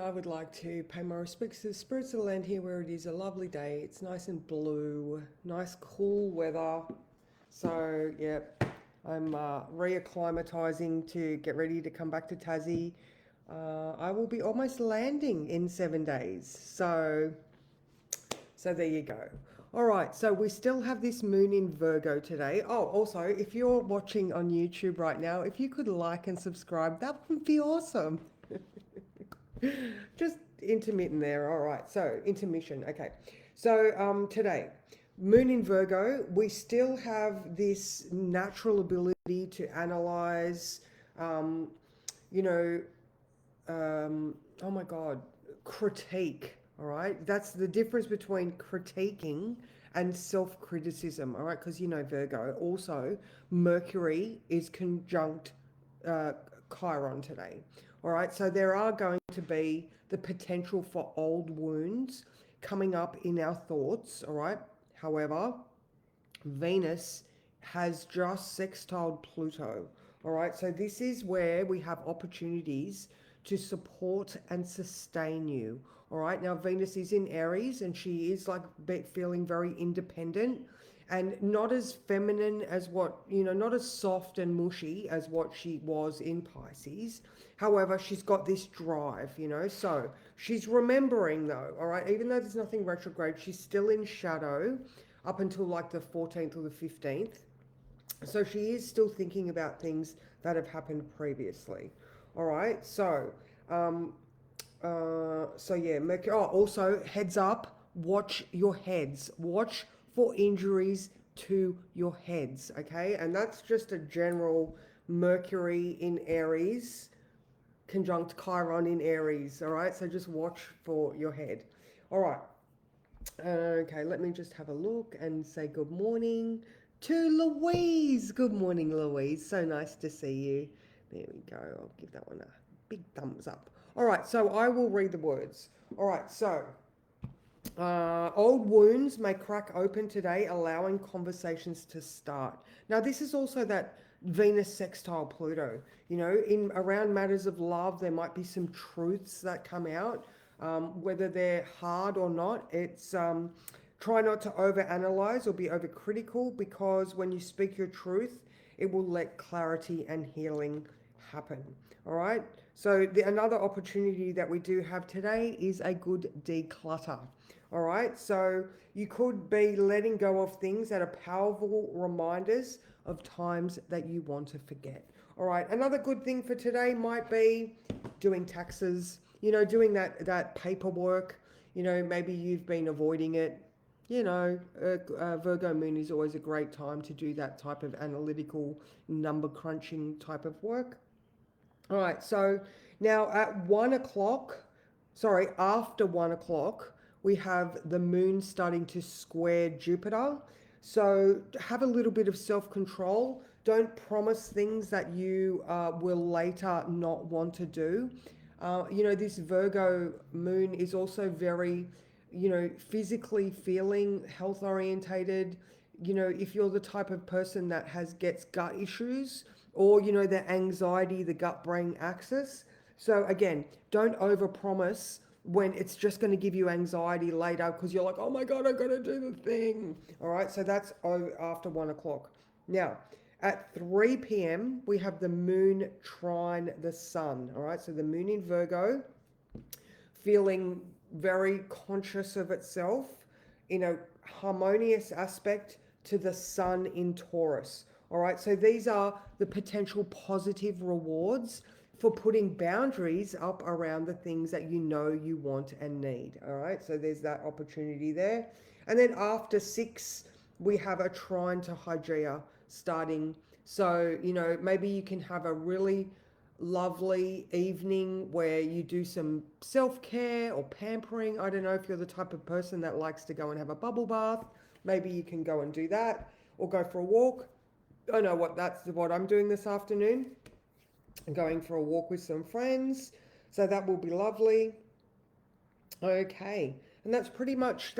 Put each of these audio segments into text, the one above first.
I would like to pay my respects to the spirits of the land here where it is a lovely day. It's nice and blue, nice cool weather. So, yeah, I'm reacclimatizing to get ready to come back to Tassie. I will be almost landing in 7 days. So there you go. All right, so we still have this moon in Virgo today. Oh, also, if you're watching on YouTube right now, if you could like and subscribe, that would be awesome. Just intermittent there. All right. So intermission. Okay. So today, Moon in Virgo, we still have this natural ability to analyze, um, you know, oh my God, critique. All right. That's the difference between critiquing and self criticism. All right. Because, Virgo, also, Mercury is conjunct uh, Chiron today. All right. So there are going to be the potential for old wounds coming up in our thoughts. All right. However, Venus has just sextiled Pluto. All right. So this is where we have opportunities to support and sustain you. All right. Now, Venus is in Aries and she is like feeling very independent and not as feminine as not as soft and mushy as what she was in Pisces. However, she's got this drive. So she's remembering though, all right, even though there's nothing retrograde, she's still in shadow up until like the 14th or the 15th. So she is still thinking about things that have happened previously. All right. So yeah, Mercury. Oh, also heads up, watch your heads. Watch for injuries to your heads, okay? And that's just a general Mercury in Aries conjunct Chiron in Aries, all right? So just watch for your head. All right. Okay, let me just have a look and say good morning to Louise. Good morning, Louise. So nice to see you. There we go. I'll give that one a big thumbs up. All right, so I will read the words. All right, so old wounds may crack open today, allowing conversations to start. Now, this is also that Venus sextile Pluto. In around matters of love, there might be some truths that come out, whether they're hard or not. It's try not to overanalyze or be overcritical, because when you speak your truth, it will let clarity and healing happen. All right. So another opportunity that we do have today is a good declutter. All right. So you could be letting go of things that are powerful reminders of times that you want to forget. All right. Another good thing for today might be doing taxes, doing that paperwork. Maybe you've been avoiding it. Virgo moon is always a great time to do that type of analytical number crunching type of work. All right, so now at 1 o'clock, after 1 o'clock, we have the moon starting to square Jupiter. So have a little bit of self-control. Don't promise things that you will later not want to do. This Virgo moon is also very, physically feeling, health orientated. If you're the type of person that gets gut issues, or the anxiety, the gut brain axis. So again, don't overpromise when it's just going to give you anxiety later, because you're like, oh my God, I've got to do the thing. All right, so that's after 1 o'clock. Now at 3 p.m. we have the moon trine the sun. All right, so the moon in Virgo, feeling very conscious of itself in a harmonious aspect to the sun in Taurus. All right, so these are the potential positive rewards for putting boundaries up around the things that you want and need. All right, so there's that opportunity there. And then after 6, we have a trine to Hygieia starting. So, maybe you can have a really lovely evening where you do some self-care or pampering. I don't know if you're the type of person that likes to go and have a bubble bath. Maybe you can go and do that, or go for a walk. I know that's what I'm doing this afternoon. I'm going for a walk with some friends. So that will be lovely. Okay. And that's pretty much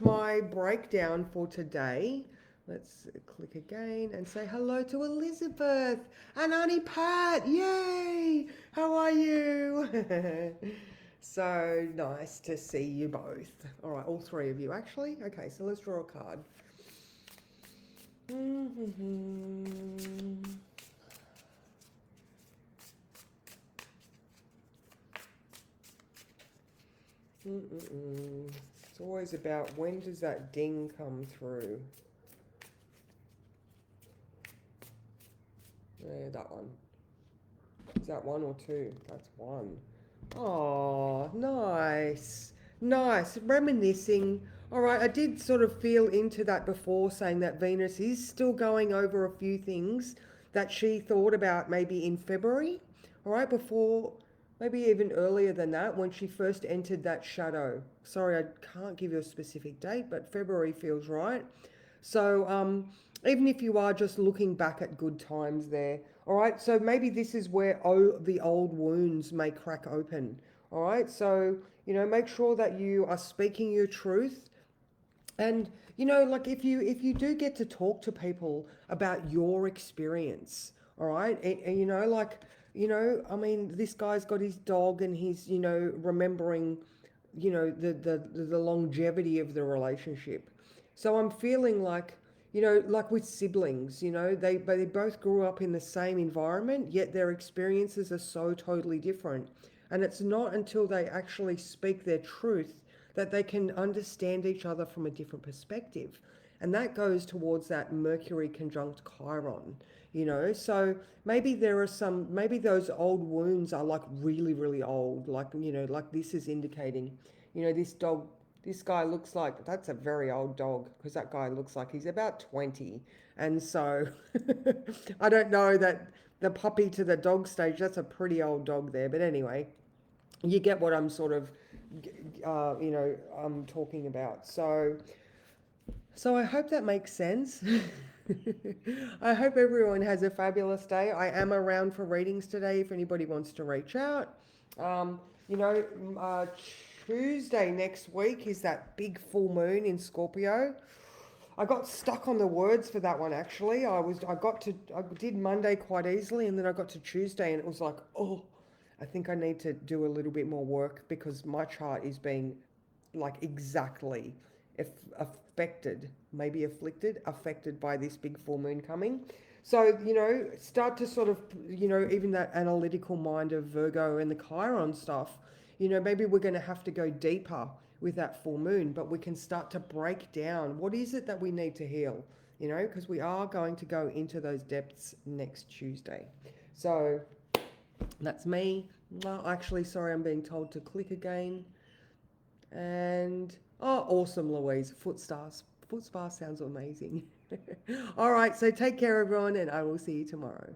my breakdown for today. Let's click again and say hello to Elizabeth and Auntie Pat. Yay! How are you? So nice to see you both. All right, all three of you actually. Okay, so let's draw a card. It's always about when does that ding come through. Yeah, that one. Is that one or two? That's one. Oh, nice. Nice. Reminiscing. All right, I did sort of feel into that before, saying that Venus is still going over a few things that she thought about maybe in February. All right, before, maybe even earlier than that, when she first entered that shadow. Sorry, I can't give you a specific date, but February feels right. So, even if you are just looking back at good times there, all right, so maybe this is where the old wounds may crack open. All right, so make sure that you are speaking your truth, and like if you do get to talk to people about your experience, all right, and like I mean, this guy's got his dog, and he's remembering the longevity of the relationship. So I'm feeling like, like with siblings, they both grew up in the same environment, yet their experiences are so totally different. And it's not until they actually speak their truth that they can understand each other from a different perspective. And that goes towards that Mercury conjunct Chiron, So maybe maybe those old wounds are like really, really old, like, like this is indicating, this guy looks like, that's a very old dog, because that guy looks like he's about 20. And so I don't know that the puppy to the dog stage, that's a pretty old dog there. But anyway, you get what I'm sort of, I'm talking about. So I hope that makes sense. I hope everyone has a fabulous day. I am around for readings today if anybody wants to reach out. Um, you know, uh, Tuesday next week is that big full moon in Scorpio. I got stuck on the words for that one actually. I did Monday quite easily, and then I got to Tuesday and it was like, oh, I think I need to do a little bit more work because my chart is being like exactly affected, maybe affected by this big full moon coming. So, start to sort of, even that analytical mind of Virgo and the Chiron stuff, maybe we're going to have to go deeper with that full moon, but we can start to break down what is it that we need to heal, because we are going to go into those depths next Tuesday. So that's me. No, actually, sorry, I'm being told to click again. And oh, awesome, Louise. Foot stars. Foot spa sounds amazing. All right, so take care, everyone, and I will see you tomorrow.